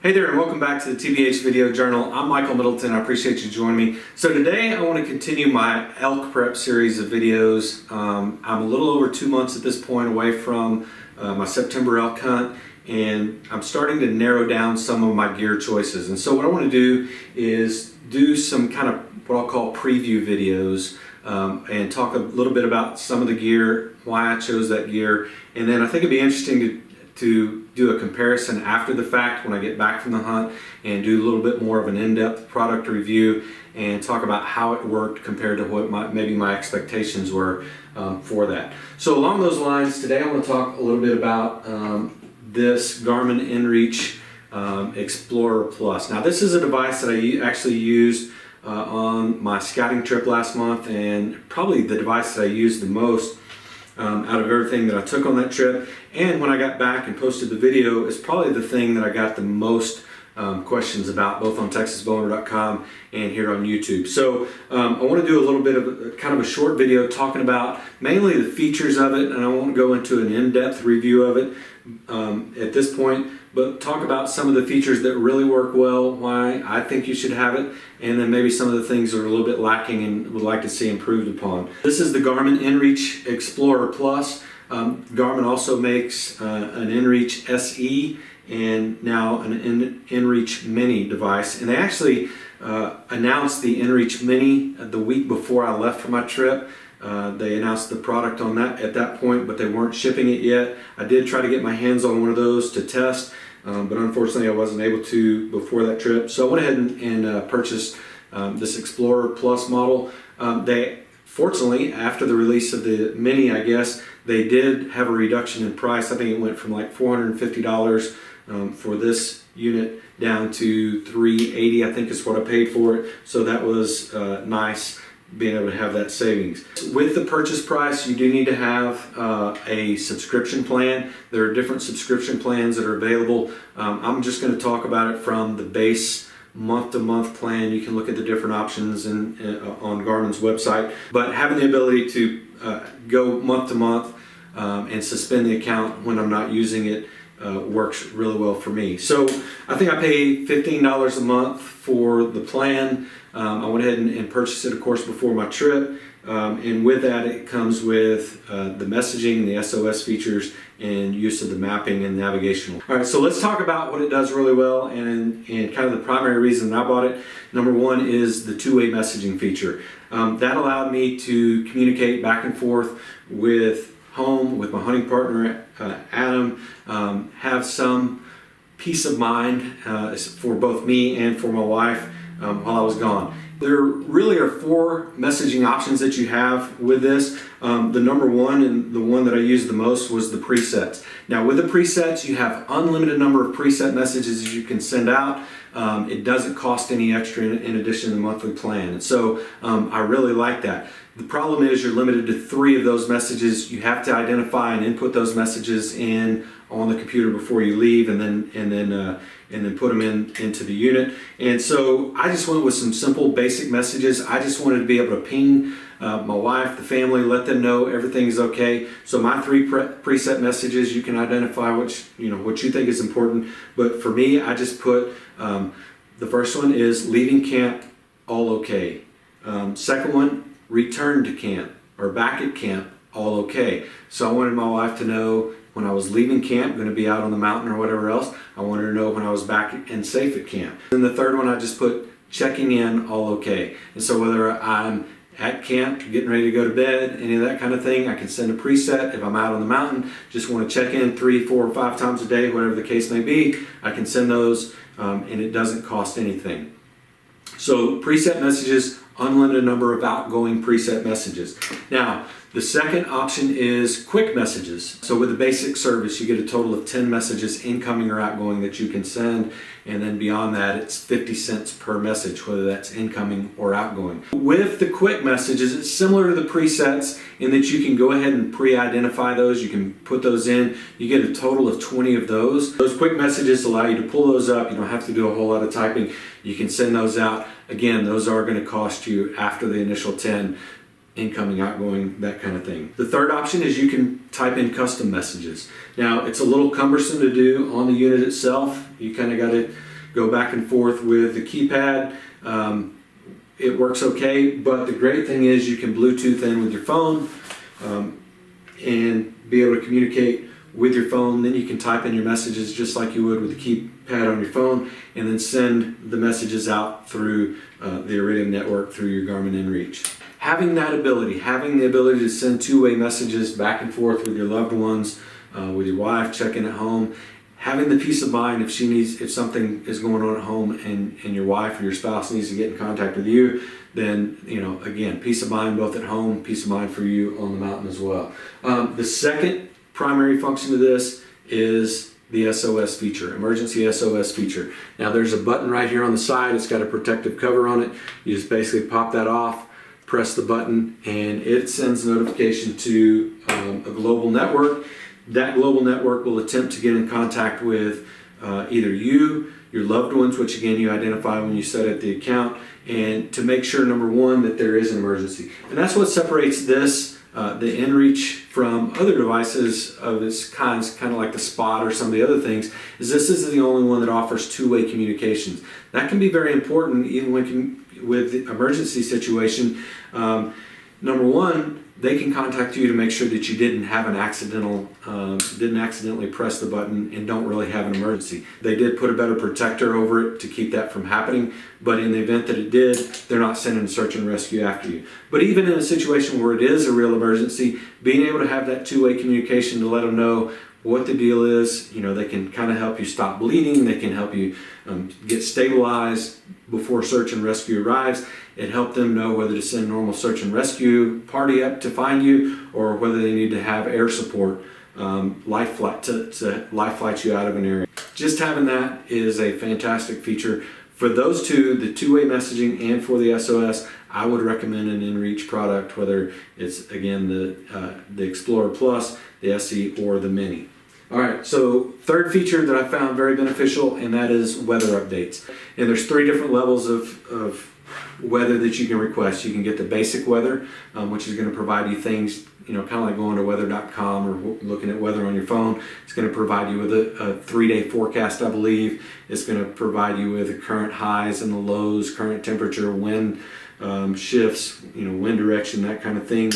Hey there, and welcome back to the TBH Video Journal. I'm Michael Middleton. I appreciate you joining me. So today I want to continue my elk prep series of videos. I'm a little over 2 months at this point away from my September elk hunt, and I'm starting to narrow down some of my gear choices. And so what I want to do is do some kind of what I'll call preview videos and talk a little bit about some of the gear, why I chose that gear, and then I think it'd be interesting to do a comparison after the fact when I get back from the hunt and do a little bit more of an in-depth product review and talk about how it worked compared to what maybe my expectations were for that. So along those lines, today I want to talk a little bit about this Garmin Inreach Explorer Plus. Now this is a device that I actually used on my scouting trip last month, and probably the device that I used the most out of everything that I took on that trip. And when I got back and posted the video, it's probably the thing that I got the most questions about, both on texasbowhunter.com and here on YouTube. So I want to do a little bit of kind of a short video talking about mainly the features of it, and I won't go into an in-depth review of it at this point, but talk about some of the features that really work well, why I think you should have it, and then maybe some of the things that are a little bit lacking and would like to see improved upon. This is the Garmin Inreach Explorer Plus. Garmin also makes an Inreach SE and now an Inreach Mini device, and they actually announced the Inreach Mini the week before I left for my trip. They announced the product on that at that point, but they weren't shipping it yet. I did try to get my hands on one of those to test, but unfortunately I wasn't able to before that trip. So I went ahead and purchased this Explorer Plus model. They fortunately, after the release of the Mini, I guess, they did have a reduction in price. I think it went from like $450 for this unit down to $380, I think is what I paid for it. So that was nice, being able to have that savings. With the purchase price, you do need to have a subscription plan. There are different subscription plans that are available. I'm just going to talk about it from the base month-to-month plan. You can look at the different options on Garmin's website, but having the ability to go month-to-month and suspend the account when I'm not using it works really well for me. So I think I pay $15 a month for the plan. I went ahead and purchased it, of course, before my trip, and with that it comes with the messaging, the SOS features, and use of the mapping and navigational. All right, so let's talk about what it does really well, and kind of the primary reason that I bought it. Number one is the two-way messaging feature. That allowed me to communicate back and forth with home, with my hunting partner, Adam, have some peace of mind for both me and for my wife while I was gone. There really are 4 messaging options that you have with this. The number one, and the one that I used the most, was the presets. Now with the presets, you have unlimited number of preset messages you can send out. It doesn't cost any extra in addition to the monthly plan. And so I really like that. The problem is you're limited to 3 of those messages. You have to identify and input those messages in on the computer before you leave, and then put them into the unit. And so I just went with some simple basic messages. I just wanted to be able to ping my wife, the family, let them know everything is okay. So my 3 preset messages, you can identify what you think is important. But for me, I just put the first one is leaving camp, all okay. Second one, return to camp or back at camp, all okay. So I wanted my wife to know when I was leaving camp, going to be out on the mountain or whatever else. I wanted to know when I was back and safe at camp. And the third one, I just put checking in, all okay. And so whether I'm at camp, getting ready to go to bed, any of that kind of thing, I can send a preset. If I'm out on the mountain, just want to check in 3, 4, or 5 times a day, whatever the case may be, I can send those, and it doesn't cost anything. So preset messages, unlimited number of outgoing preset messages. Now, the second option is quick messages. So with the basic service, you get a total of 10 messages incoming or outgoing that you can send, and then beyond that, it's 50 cents per message, whether that's incoming or outgoing. With the quick messages, it's similar to the presets in that you can go ahead and pre-identify those. You can put those in. You get a total of 20 of those. Those quick messages allow you to pull those up. You don't have to do a whole lot of typing. You can send those out. Again, those are going to cost you after the initial 10. Incoming, outgoing, that kind of thing. The third option is you can type in custom messages. Now, it's a little cumbersome to do on the unit itself. You kind of got to go back and forth with the keypad. It works okay, but the great thing is you can Bluetooth in with your phone and be able to communicate with your phone. Then you can type in your messages just like you would with the keypad on your phone, and then send the messages out through the Iridium network through your Garmin Inreach. Having that ability, having the ability to send two-way messages back and forth with your loved ones, with your wife checking at home, having the peace of mind if something is going on at home and your wife or your spouse needs to get in contact with you, then, again, peace of mind both at home, peace of mind for you on the mountain as well. The second primary function of this is the SOS feature, emergency SOS feature. Now there's a button right here on the side. It's got a protective cover on it. You just basically pop that off, press the button, and it sends notification to a global network. That global network will attempt to get in contact with either you, your loved ones, which again you identify when you set up the account, and to make sure, number one, that there is an emergency. And that's what separates this, the Inreach, from other devices of its kind of like the Spot or some of the other things, is this is the only one that offers two-way communications. That can be very important even with the emergency situation. Number one, they can contact you to make sure that you didn't accidentally press the button and don't really have an emergency. They did put a better protector over it to keep that from happening, but in the event that it did, they're not sending search and rescue after you. But even in a situation where it is a real emergency, being able to have that two-way communication to let them know what the deal is, they can kind of help you stop bleeding, they can help you get stabilized before search and rescue arrives. It helped them know whether to send normal search and rescue party up to find you, or whether they need to have air support, life flight to life flight you out of an area. Just having that is a fantastic feature. For those two, the two-way messaging and for the SOS, I would recommend an Inreach product, whether it's, again, the Explorer Plus, the SE, or the Mini. All right, so third feature that I found very beneficial, and that is weather updates. And there's three different levels of weather that you can request. You can get the basic weather, which is going to provide you things, kind of like going to weather.com or looking at weather on your phone. It's going to provide you with a 3-day forecast, I believe. It's going to provide you with the current highs and the lows, current temperature, wind shifts, wind direction, that kind of thing.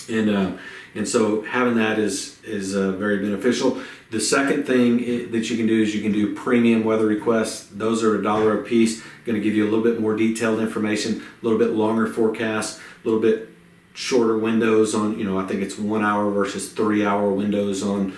And so having that is very beneficial. The second thing that you can do is you can do premium weather requests. Those are $1 a piece. Going to give you a little bit more detailed information, a little bit longer forecast, a little bit shorter windows on, I think it's 1 hour versus 3 hour windows on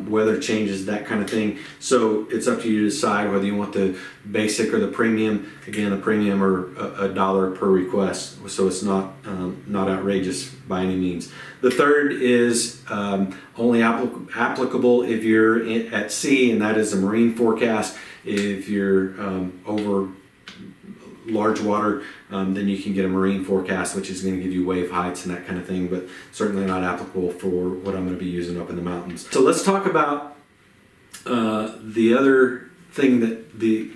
weather changes, that kind of thing. So it's up to you to decide whether you want the basic or the premium. Again, the premium are $1 per request, so it's not outrageous by any means. The third is only applicable if you're at sea, and that is a marine forecast. If you're over large water, then you can get a marine forecast, which is going to give you wave heights and that kind of thing, but certainly not applicable for what I'm going to be using up in the mountains. So let's talk about the other thing that the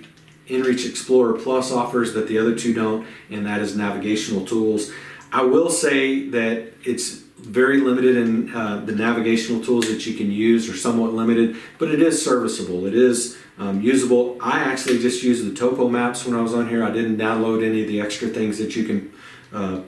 Inreach Explorer Plus offers that the other two don't, and that is navigational tools. I will say that it's very limited in the navigational tools that you can use are somewhat limited, but it is serviceable. It is usable. I actually just used the topo maps when I was on here. I didn't download any of the extra things that you can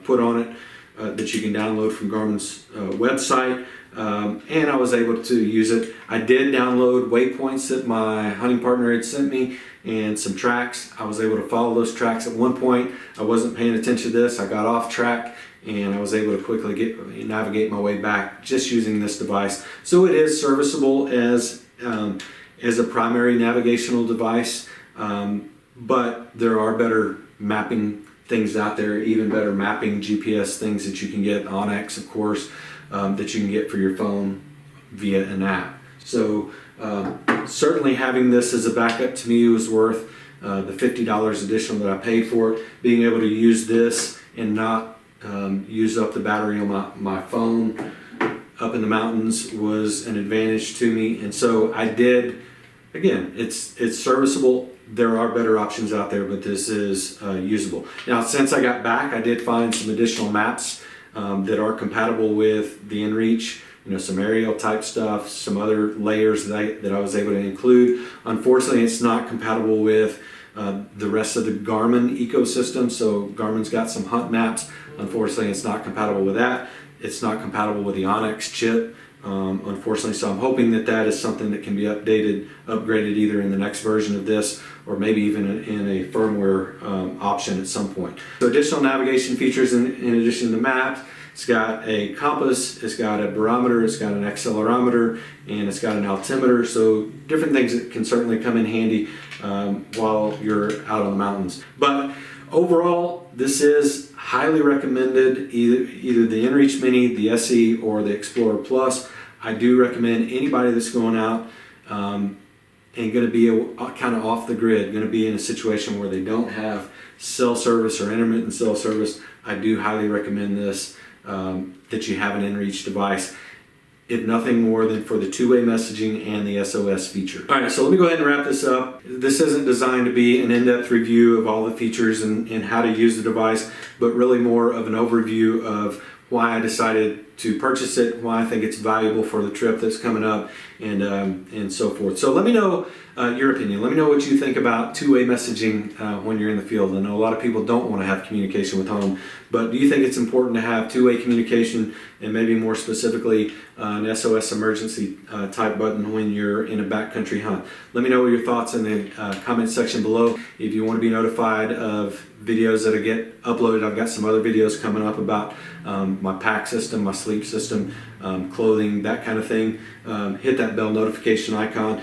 put on it, that you can download from Garmin's website, and I was able to use it. I did download waypoints that my hunting partner had sent me and some tracks. I was able to follow those tracks. At one point, I wasn't paying attention to this. I got off track, and I was able to quickly navigate my way back just using this device. So it is serviceable as a primary navigational device, but there are better mapping things out there, even better mapping GPS things that you can get, Onyx, of course, that you can get for your phone via an app. So certainly having this as a backup to me was worth the $50 additional that I paid for it. Being able to use this and not use up the battery on my phone up in the mountains was an advantage to me, and so I did. Again, it's serviceable. There are better options out there, but this is usable. Now, since I got back, I did find some additional maps that are compatible with the Inreach some aerial type stuff, some other layers that I was able to include. Unfortunately, it's not compatible with the rest of the Garmin ecosystem. So Garmin's got some hunt maps. Unfortunately, it's not compatible with that. It's not compatible with the Onyx chip, unfortunately. So I'm hoping that is something that can be upgraded either in the next version of this, or maybe even in a firmware option at some point. So additional navigation features in addition to maps. It's got a compass, it's got a barometer, it's got an accelerometer, and it's got an altimeter. So different things that can certainly come in handy while you're out on the mountains. But overall, this is highly recommended, either the Inreach Mini, the SE, or the Explorer Plus. I do recommend anybody that's going out and going to be kind of off the grid, going to be in a situation where they don't have cell service or intermittent cell service. I do highly recommend this, that you have an Inreach device, if nothing more than for the two-way messaging and the SOS feature. All right, so let me go ahead and wrap this up. This isn't designed to be an in-depth review of all the features and how to use the device, but really more of an overview of why I decided to purchase it, why I think it's valuable for the trip that's coming up, and so forth. So let me know your opinion. Let me know what you think about two-way messaging when you're in the field. I know a lot of people don't want to have communication with home, but do you think it's important to have two-way communication, and maybe more specifically an SOS emergency type button when you're in a backcountry hunt? Let me know your thoughts in the comment section below. If you want to be notified of videos that I get uploaded, I've got some other videos coming up about my pack system, my sleep system, clothing, that kind of thing. Hit that bell notification icon.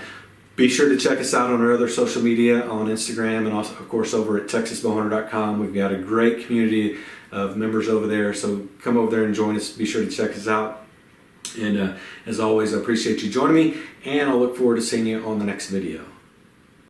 Be sure to check us out on our other social media, on Instagram, and also, of course, over at texasbowhunter.com. We've got a great community of members over there, so come over there and join us. Be sure to check us out. And as always, I appreciate you joining me, and I'll look forward to seeing you on the next video.